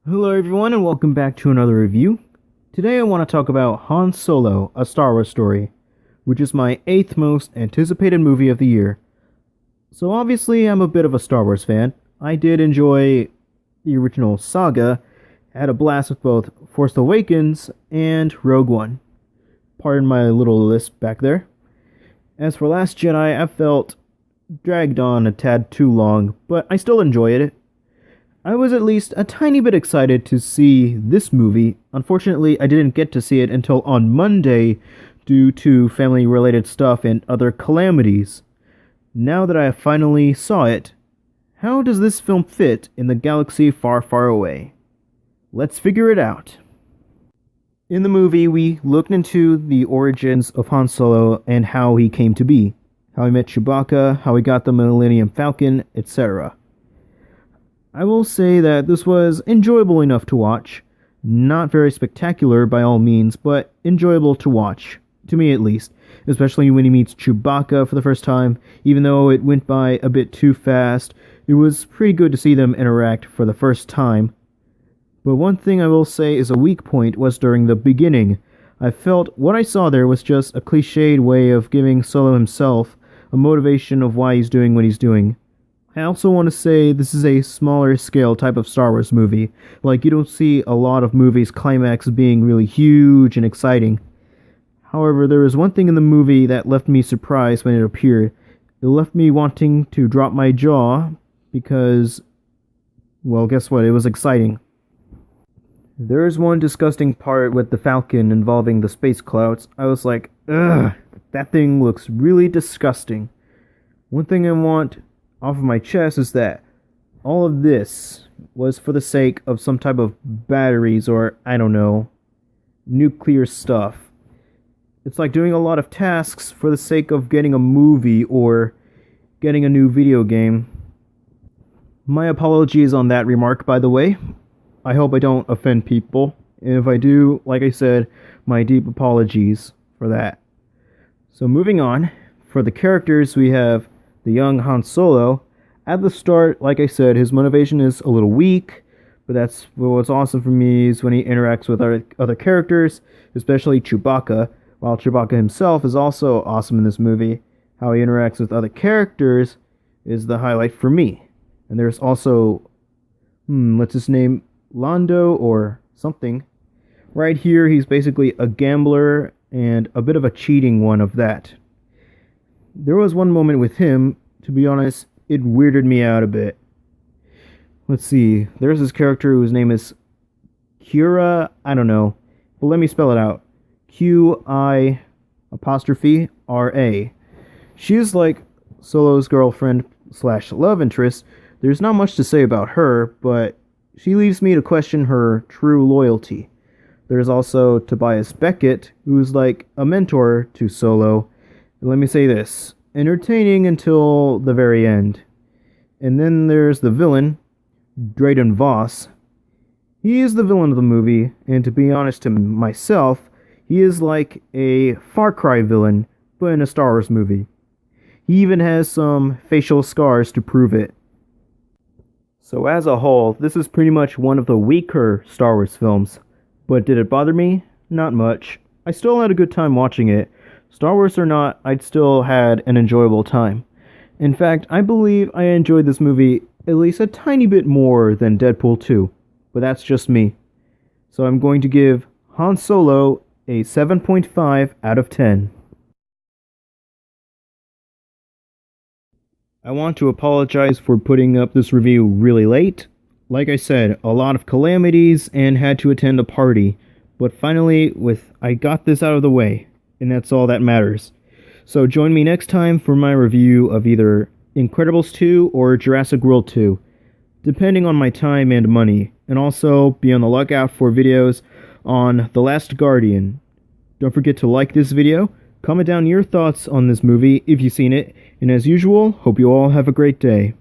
Hello everyone and welcome back to another review. Today I want to talk about Han Solo, a Star Wars story, which is my 8th most anticipated movie of the year. So obviously I'm a bit of a Star Wars fan. I did enjoy the original saga, had a blast with both Force Awakens and Rogue One. Pardon my little lisp back there. As for Last Jedi, I felt dragged on a tad too long, but I still enjoyed it. I was at least a tiny bit excited to see this movie. Unfortunately, I didn't get to see it until on Monday due to family related stuff and other calamities. Now that I finally saw it, how does this film fit in the galaxy far, far away? Let's figure it out. In the movie, we looked into the origins of Han Solo and how he came to be, how he met Chewbacca, how he got the Millennium Falcon, etc. I will say that this was enjoyable enough to watch. Not very spectacular by all means, but enjoyable to watch. To me at least. Especially when he meets Chewbacca for the first time. Even though it went by a bit too fast, it was pretty good to see them interact for the first time. But one thing I will say is a weak point was during the beginning. I felt what I saw there was just a cliched way of giving Solo himself a motivation of why he's doing what he's doing. I also want to say this is a smaller scale type of Star Wars movie. Like, you don't see a lot of movies' climax being really huge and exciting. However, there was one thing in the movie that left me surprised when it appeared. It left me wanting to drop my jaw because, well, guess what? It was exciting. There is one disgusting part with the Falcon involving the space clouds. I was like, ugh, that thing looks really disgusting. One thing I want off of my chest is that all of this was for the sake of some type of batteries or, I don't know, nuclear stuff. It's like doing a lot of tasks for the sake of getting a movie or getting a new video game. My apologies on that remark, by the way. I hope I don't offend people. And if I do, like I said, my deep apologies for that. So moving on, for the characters we have the young Han Solo. At the start, like I said, his motivation is a little weak, but that's what's awesome for me is when he interacts with other characters, especially Chewbacca. While Chewbacca himself is also awesome in this movie, how he interacts with other characters is the highlight for me. And there's also, let's just name Lando or something. Right here, he's basically a gambler and a bit of a cheating one of that. There was one moment with him, to be honest, it weirded me out a bit. Let's see, there's this character whose name is Qi'ra, I don't know, but let me spell it out. Q-I apostrophe R-A. She is like Solo's girlfriend slash love interest. There's not much to say about her, but she leaves me to question her true loyalty. There's also Tobias Beckett, who's like a mentor to Solo. Let me say this, entertaining until the very end. And then there's the villain, Drayden Voss. He is the villain of the movie, and to be honest to myself, he is like a Far Cry villain, but in a Star Wars movie. He even has some facial scars to prove it. So as a whole, this is pretty much one of the weaker Star Wars films. But did it bother me? Not much. I still had a good time watching it. Star Wars or not, I'd still had an enjoyable time. In fact, I believe I enjoyed this movie at least a tiny bit more than Deadpool 2, but that's just me. So I'm going to give Han Solo a 7.5 out of 10. I want to apologize for putting up this review really late. Like I said, a lot of calamities and had to attend a party, but finally I got this out of the way. And that's all that matters. So join me next time for my review of either Incredibles 2 or Jurassic World 2, depending on my time and money. And also be on the lookout for videos on The Last Guardian. Don't forget to like this video, comment down your thoughts on this movie if you've seen it, and as usual, hope you all have a great day.